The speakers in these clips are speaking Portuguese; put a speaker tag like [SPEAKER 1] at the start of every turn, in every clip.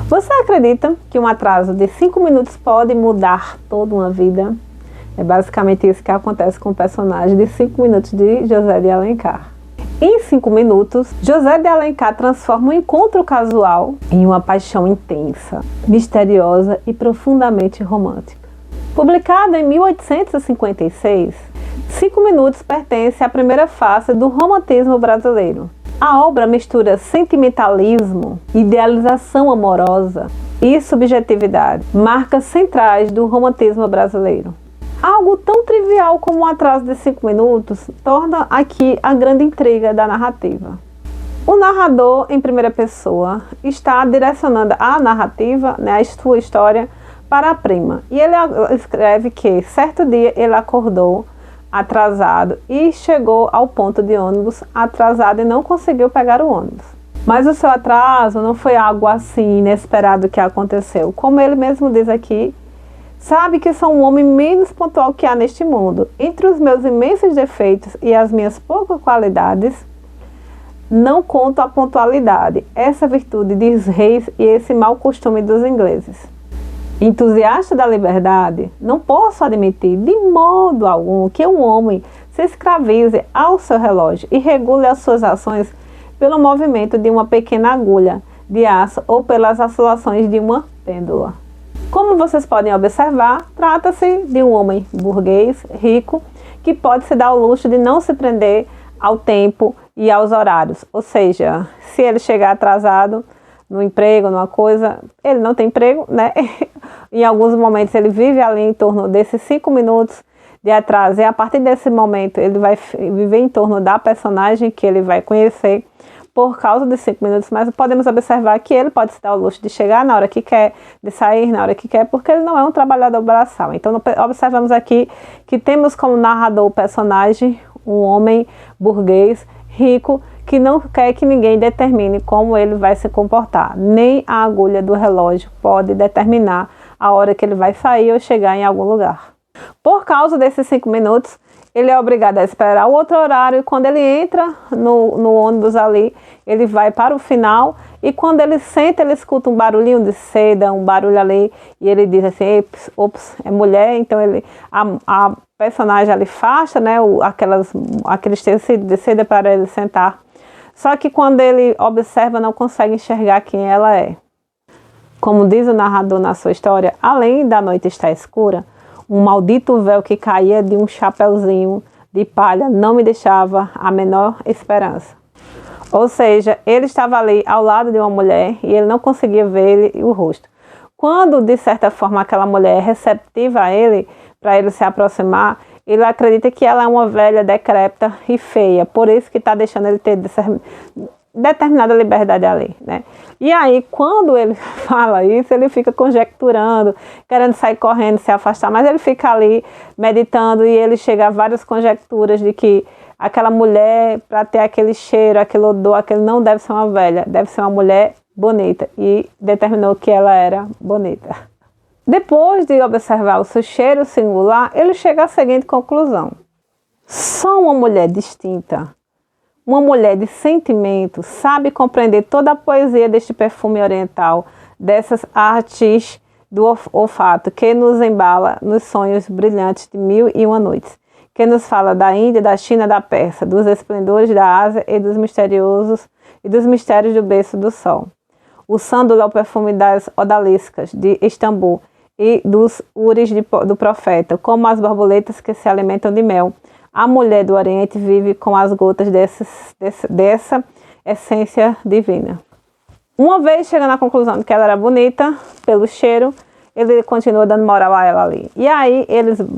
[SPEAKER 1] Você acredita que um atraso de 5 minutos pode mudar toda uma vida? É basicamente isso que acontece com o personagem de 5 minutos de José de Alencar. Em 5 minutos, José de Alencar transforma um encontro casual em uma paixão intensa, misteriosa e profundamente romântica. Publicado em 1856, 5 minutos pertence à primeira fase do romantismo brasileiro. A obra mistura sentimentalismo, idealização amorosa e subjetividade, marcas centrais do romantismo brasileiro. Algo tão trivial como um atraso de 5 minutos torna aqui a grande intriga da narrativa. O narrador, em primeira pessoa, está direcionando a narrativa, a sua história, para a prima. E ele escreve que, certo dia, ele acordou atrasado e chegou ao ponto de ônibus atrasado e não conseguiu pegar o ônibus. Mas o seu atraso não foi algo assim inesperado que aconteceu. Como ele mesmo diz aqui, sabe que sou um homem menos pontual que há neste mundo. Entre os meus imensos defeitos e as minhas poucas qualidades, não conto a pontualidade, essa virtude dos reis e esse mau costume dos ingleses. Entusiasta da liberdade, não posso admitir de modo algum que um homem se escravize ao seu relógio e regule as suas ações pelo movimento de uma pequena agulha de aço ou pelas oscilações de uma pêndula. Como vocês podem observar, trata-se de um homem burguês, rico, que pode se dar o luxo de não se prender ao tempo e aos horários. Ou seja, se ele chegar atrasado no emprego, numa coisa, ele não tem emprego, né? Em alguns momentos ele vive ali em torno desses 5 minutos de atraso, e a partir desse momento ele vai viver em torno da personagem que ele vai conhecer por causa de 5 minutos, mas podemos observar que ele pode se dar o luxo de chegar na hora que quer, de sair na hora que quer, porque ele não é um trabalhador braçal. Então observamos aqui que temos como narrador o personagem um homem burguês, rico, que não quer que ninguém determine como ele vai se comportar. Nem a agulha do relógio pode determinar a hora que ele vai sair ou chegar em algum lugar. Por causa desses 5 minutos, ele é obrigado a esperar o outro horário, e quando ele entra no ônibus ali, ele vai para o final, e quando ele senta, ele escuta um barulhinho de seda, um barulho ali, e ele diz assim, ops, é mulher, então a personagem ali faixa, né, aqueles tecidos de seda para ele sentar. Só que quando ele observa, não consegue enxergar quem ela é. Como diz o narrador na sua história, além da noite estar escura, um maldito véu que caía de um chapeuzinho de palha não me deixava a menor esperança. Ou seja, ele estava ali ao lado de uma mulher e ele não conseguia ver o rosto. Quando, de certa forma, aquela mulher é receptiva a ele, para ele se aproximar, ele acredita que ela é uma velha decrépita e feia, por isso que está deixando ele ter determinada liberdade ali, né? E aí, quando ele fala isso, ele fica conjecturando, querendo sair correndo, se afastar, mas ele fica ali meditando e ele chega a várias conjecturas de que aquela mulher, para ter aquele cheiro, aquele odor, aquele não deve ser uma velha, deve ser uma mulher bonita, e determinou que ela era bonita. Depois de observar o seu cheiro singular, ele chega à seguinte conclusão: só uma mulher distinta, uma mulher de sentimento, sabe compreender toda a poesia deste perfume oriental, dessas artes do olfato que nos embala nos sonhos brilhantes de 1001 noites, que nos fala da Índia, da China, da Pérsia, dos esplendores da Ásia e dos mistérios do berço do sol. O sândalo é o perfume das odaliscas de Istambul e dos uris do profeta, como as borboletas que se alimentam de mel. A mulher do Oriente vive com as gotas dessa essência divina. Uma vez chegando à conclusão de que ela era bonita, pelo cheiro, ele continua dando moral a ela ali. E aí,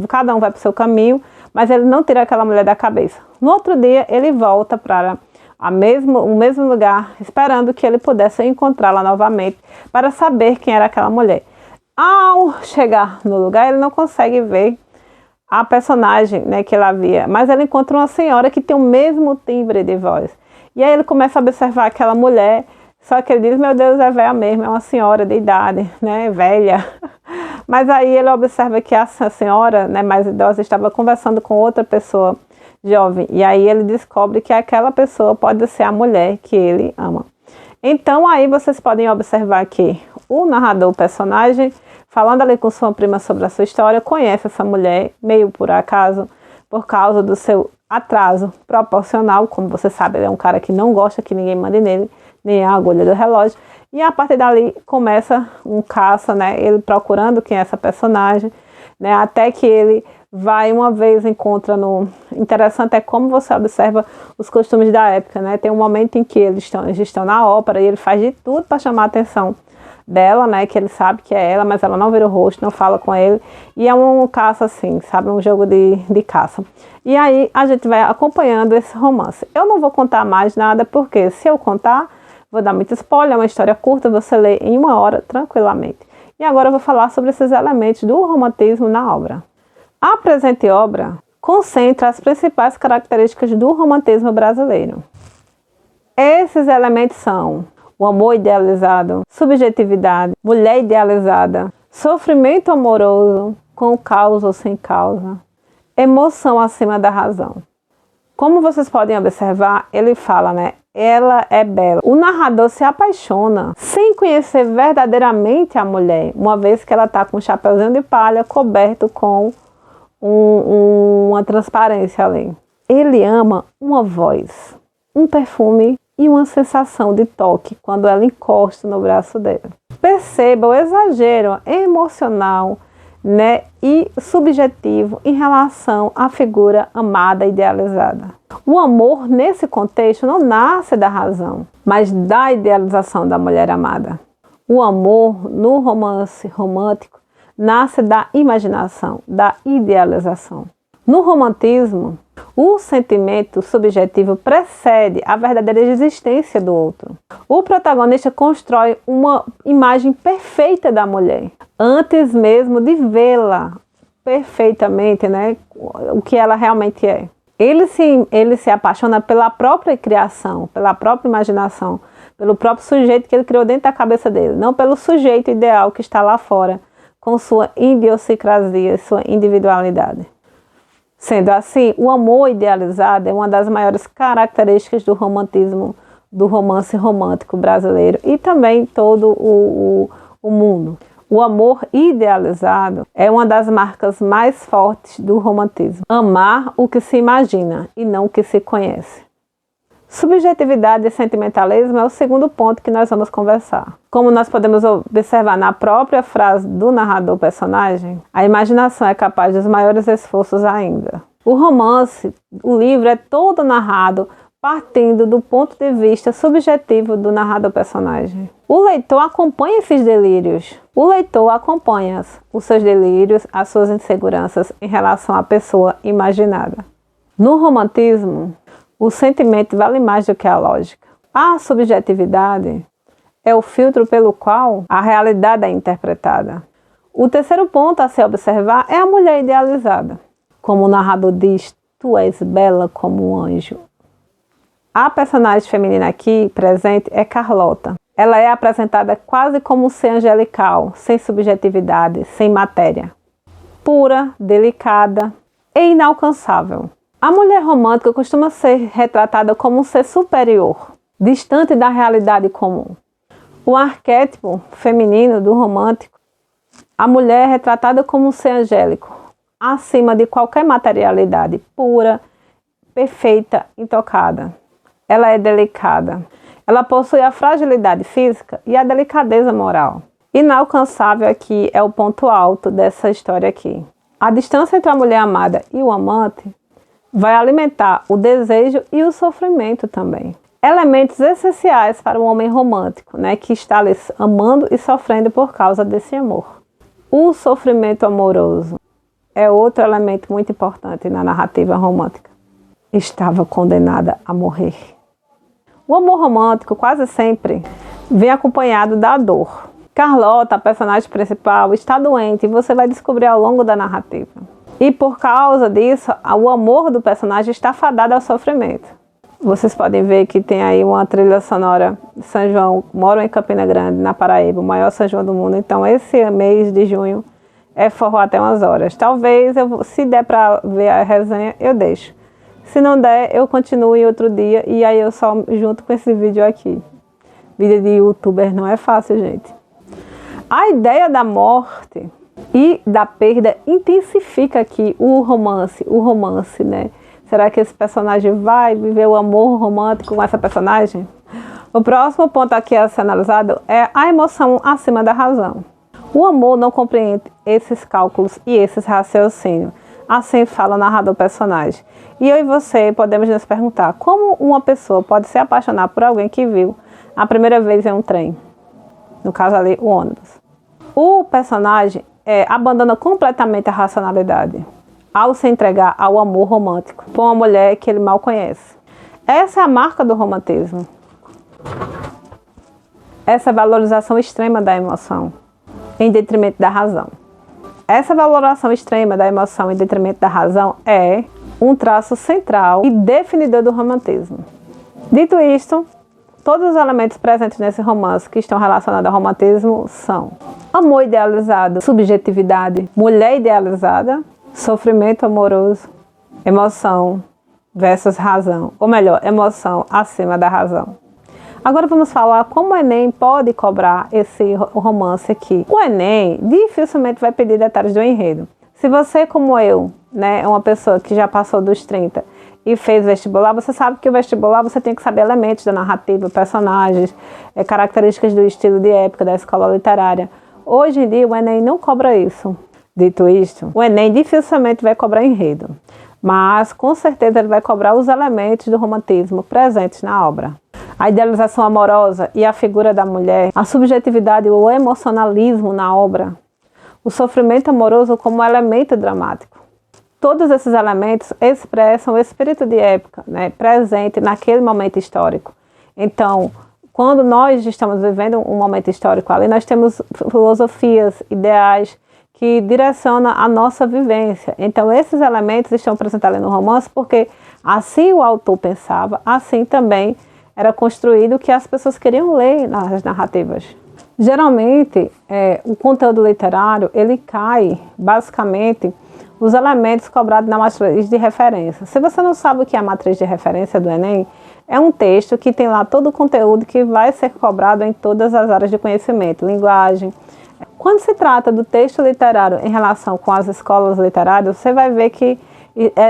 [SPEAKER 1] cada um vai para o seu caminho, mas ele não tira aquela mulher da cabeça. No outro dia, ele volta para o mesmo lugar, esperando que ele pudesse encontrá-la novamente, para saber quem era aquela mulher. Ao chegar no lugar, ele não consegue ver a personagem, né, que ele havia, mas ele encontra uma senhora que tem o mesmo timbre de voz. E aí ele começa a observar aquela mulher, só que ele diz, meu Deus, é velha mesmo, é uma senhora de idade, né, velha. Mas aí ele observa que essa senhora, né, mais idosa, estava conversando com outra pessoa jovem, e aí ele descobre que aquela pessoa pode ser a mulher que ele ama. Então aí vocês podem observar que o narrador, o personagem, falando ali com sua prima sobre a sua história, conhece essa mulher, meio por acaso, por causa do seu atraso proporcional. Como você sabe, ele é um cara que não gosta que ninguém mande nele, nem a agulha do relógio. E a partir dali começa um caça, né? Ele procurando quem é essa personagem, né? Até que ele vai uma vez, encontra no... Interessante é como você observa os costumes da época, né? Tem um momento em que eles estão na ópera e ele faz de tudo para chamar a atenção dela, né? Que ele sabe que é ela, mas ela não vira o rosto, não fala com ele. E é um caça assim, sabe? Um jogo de caça. E aí a gente vai acompanhando esse romance. Eu não vou contar mais nada, porque se eu contar, vou dar muito spoiler, é uma história curta, você lê em 1 hora tranquilamente. E agora eu vou falar sobre esses elementos do romantismo na obra. A presente obra concentra as principais características do romantismo brasileiro. Esses elementos são o amor idealizado, subjetividade, mulher idealizada, sofrimento amoroso, com causa ou sem causa, emoção acima da razão. Como vocês podem observar, ele fala, né? Ela é bela. O narrador se apaixona sem conhecer verdadeiramente a mulher, uma vez que ela está com um chapeuzinho de palha coberto com uma transparência ali. Ele ama uma voz, um perfume e uma sensação de toque quando ela encosta no braço dele. Perceba o exagero emocional, né, e subjetivo em relação à figura amada e idealizada. O amor, nesse contexto, não nasce da razão, mas da idealização da mulher amada. O amor, no romance romântico, nasce da imaginação, da idealização. No romantismo, o sentimento subjetivo precede a verdadeira existência do outro. O protagonista constrói uma imagem perfeita da mulher, antes mesmo de vê-la perfeitamente, né, o que ela realmente é. Ele se apaixona pela própria criação, pela própria imaginação, pelo próprio sujeito que ele criou dentro da cabeça dele, não pelo sujeito ideal que está lá fora, com sua idiosincrasia, sua individualidade. Sendo assim, o amor idealizado é uma das maiores características do romantismo, do romance romântico brasileiro e também todo o mundo. O amor idealizado é uma das marcas mais fortes do romantismo. Amar o que se imagina e não o que se conhece. Subjetividade e sentimentalismo é o segundo ponto que nós vamos conversar. Como nós podemos observar na própria frase do narrador-personagem, a imaginação é capaz dos maiores esforços ainda. O romance, o livro é todo narrado partindo do ponto de vista subjetivo do narrador-personagem. O leitor acompanha esses delírios. O leitor acompanha os seus delírios, as suas inseguranças em relação à pessoa imaginada. No romantismo, o sentimento vale mais do que a lógica. A subjetividade é o filtro pelo qual a realidade é interpretada. O terceiro ponto a se observar é a mulher idealizada. Como o narrador diz, tu és bela como um anjo. A personagem feminina aqui presente é Carlota. Ela é apresentada quase como um ser angelical, sem subjetividade, sem matéria. Pura, delicada e inalcançável. A mulher romântica costuma ser retratada como um ser superior, distante da realidade comum. O arquétipo feminino do romântico, a mulher é retratada como um ser angélico, acima de qualquer materialidade, pura, perfeita, intocada. Ela é delicada. Ela possui a fragilidade física e a delicadeza moral. Inalcançável aqui é o ponto alto dessa história aqui. A distância entre a mulher amada e o amante vai alimentar o desejo e o sofrimento também. Elementos essenciais para um homem romântico, né, que está ali amando e sofrendo por causa desse amor. O sofrimento amoroso é outro elemento muito importante na narrativa romântica. Estava condenada a morrer. O amor romântico quase sempre vem acompanhado da dor. Carlota, a personagem principal, está doente e você vai descobrir ao longo da narrativa. E por causa disso, o amor do personagem está fadado ao sofrimento. Vocês podem ver que tem aí uma trilha sonora de São João. Moro em Campina Grande, na Paraíba, o maior São João do mundo. Então esse mês de junho é forró até umas horas. Talvez, se der para ver a resenha, eu deixo. Se não der, eu continuo em outro dia e aí eu só junto com esse vídeo aqui. Vida de youtuber não é fácil, gente. A ideia da morte e da perda intensifica aqui o romance, né? Será que esse personagem vai viver o amor romântico com essa personagem? O próximo ponto aqui a ser analisado é a emoção acima da razão. O amor não compreende esses cálculos e esses raciocínios. Assim fala o narrador personagem. E eu e você podemos nos perguntar como uma pessoa pode se apaixonar por alguém que viu a primeira vez em um trem. No caso ali, o ônibus. O personagem abandona completamente a racionalidade ao se entregar ao amor romântico por uma mulher que ele mal conhece. Essa é a marca do romantismo. Essa valorização extrema da emoção em detrimento da razão. Essa valoração extrema da emoção em detrimento da razão é um traço central e definidor do romantismo. Dito isto, todos os elementos presentes nesse romance que estão relacionados ao romantismo são amor idealizado, subjetividade, mulher idealizada, sofrimento amoroso, emoção versus razão, ou melhor, emoção acima da razão. Agora vamos falar como o Enem pode cobrar esse romance aqui. O Enem dificilmente vai pedir detalhes do enredo. Se você, como eu, né, é uma pessoa que já passou dos 30 e fez vestibular, você sabe que o vestibular você tem que saber elementos da narrativa, personagens, características do estilo de época da escola literária. Hoje em dia o Enem não cobra isso. Dito isto, o Enem dificilmente vai cobrar enredo, mas com certeza ele vai cobrar os elementos do romantismo presentes na obra. A idealização amorosa e a figura da mulher, a subjetividade e o emocionalismo na obra, o sofrimento amoroso como elemento dramático. Todos esses elementos expressam o espírito de época, né, presente naquele momento histórico. Então, quando nós estamos vivendo um momento histórico ali, nós temos filosofias, ideais que direcionam a nossa vivência. Então, esses elementos estão presentes ali no romance porque assim o autor pensava, assim também era construído o que as pessoas queriam ler nas narrativas. Geralmente, o conteúdo literário, ele cai, basicamente, os elementos cobrados na matriz de referência. Se você não sabe o que é a matriz de referência do Enem, é um texto que tem lá todo o conteúdo que vai ser cobrado em todas as áreas de conhecimento, linguagem. Quando se trata do texto literário em relação com as escolas literárias, você vai ver que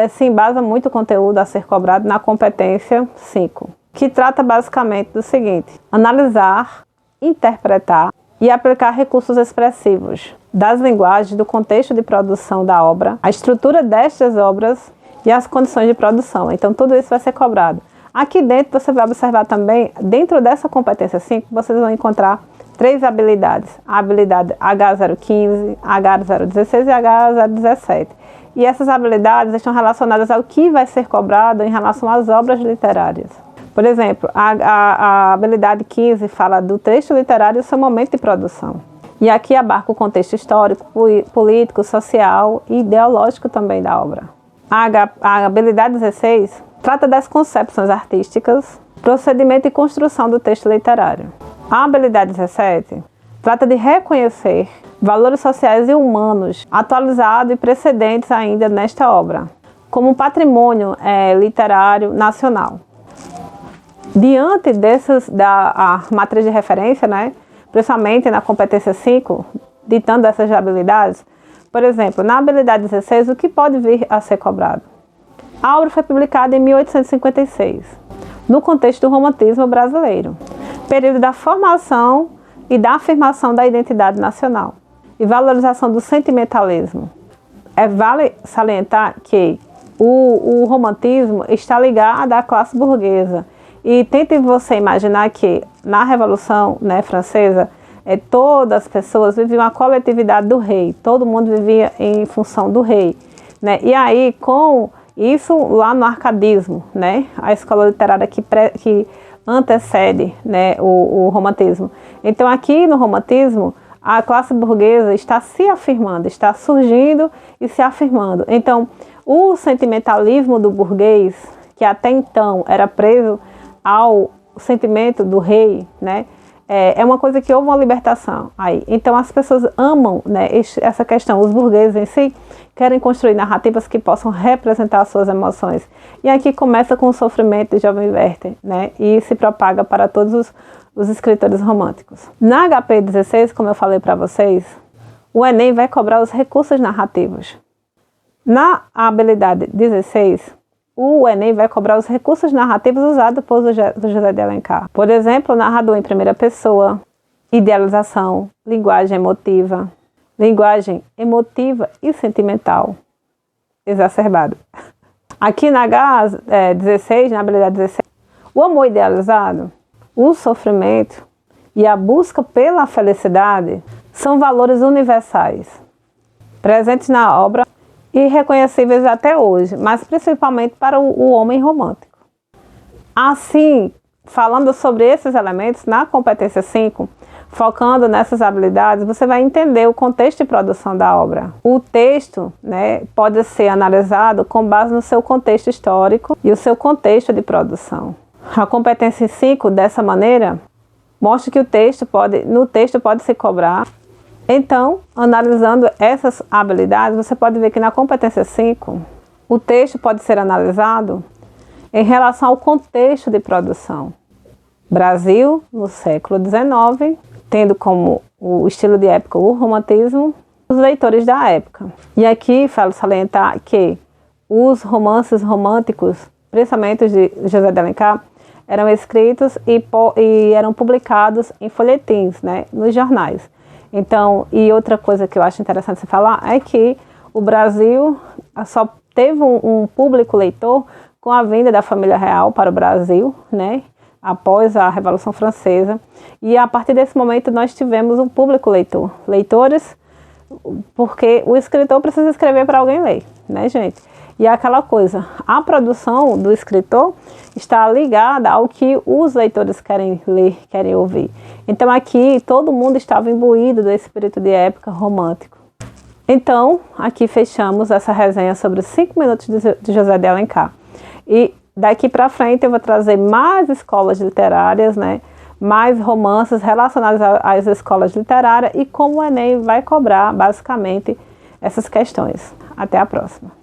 [SPEAKER 1] se embasa muito o conteúdo a ser cobrado na competência 5. Que trata basicamente do seguinte: analisar, interpretar e aplicar recursos expressivos das linguagens, do contexto de produção da obra, a estrutura destas obras e as condições de produção. Então, tudo isso vai ser cobrado. Aqui dentro, você vai observar também, dentro dessa competência 5, vocês vão encontrar 3 habilidades. A habilidade H015, H016 e H017. E essas habilidades estão relacionadas ao que vai ser cobrado em relação às obras literárias. Por exemplo, a habilidade 15 fala do texto literário e o seu momento de produção. E aqui abarca o contexto histórico, político, social e ideológico também da obra. A habilidade 16 trata das concepções artísticas, procedimento e construção do texto literário. A habilidade 17 trata de reconhecer valores sociais e humanos atualizados e precedentes ainda nesta obra, como um patrimônio literário nacional. Diante da matriz de referência, né, principalmente na competência 5, ditando essas habilidades, por exemplo, na habilidade 16, o que pode vir a ser cobrado? A obra foi publicada em 1856, no contexto do romantismo brasileiro, período da formação e da afirmação da identidade nacional e valorização do sentimentalismo. Vale salientar que o romantismo está ligado à classe burguesa. E tente você imaginar que na Revolução, né, Francesa, todas as pessoas viviam a coletividade do rei, todo mundo vivia em função do rei, né? E aí, com isso lá no arcadismo, né, a escola literária que antecede, né, o romantismo. Então aqui no romantismo, a classe burguesa está se afirmando, está surgindo e se afirmando. Então, o sentimentalismo do burguês, que até então era preso ao sentimento do rei, né, é uma coisa que houve uma libertação aí. Então as pessoas amam, né, essa questão, os burgueses em si querem construir narrativas que possam representar as suas emoções. E aqui começa com o sofrimento de Jovem Werther, né, e se propaga para todos os escritores românticos. Na HP 16, como eu falei para vocês, o Enem vai cobrar os recursos narrativos. Na habilidade 16, o Enem vai cobrar os recursos narrativos usados por José de Alencar. Por exemplo, narrador em primeira pessoa, idealização, linguagem emotiva e sentimental exacerbado. Aqui na H16, na habilidade 16, o amor idealizado, o sofrimento e a busca pela felicidade são valores universais, presentes na obra e reconhecíveis até hoje, mas principalmente para o homem romântico. Assim, falando sobre esses elementos, na competência 5, focando nessas habilidades, você vai entender o contexto de produção da obra. O texto, pode ser analisado com base no seu contexto histórico e o seu contexto de produção. A competência 5, dessa maneira, mostra que no texto pode se cobrar. Então, analisando essas habilidades, você pode ver que na competência 5, o texto pode ser analisado em relação ao contexto de produção. Brasil, no século XIX, tendo como o estilo de época o romantismo, os leitores da época. E aqui falo salientar que os romances românticos, principalmente os de José de Alencar, eram escritos e eram publicados em folhetins, nos jornais. Então, e outra coisa que eu acho interessante você falar é que o Brasil só teve um público leitor com a vinda da família real para o Brasil, após a Revolução Francesa. E a partir desse momento nós tivemos um público leitor. Leitores, porque o escritor precisa escrever para alguém ler, gente? E é aquela coisa, a produção do escritor está ligada ao que os leitores querem ler, querem ouvir. Então aqui todo mundo estava imbuído do espírito de época romântico. Então, aqui fechamos essa resenha sobre os 5 minutos de José de Alencar. E daqui para frente eu vou trazer mais escolas literárias, mais romances relacionados às escolas literárias e como o Enem vai cobrar basicamente essas questões. Até a próxima.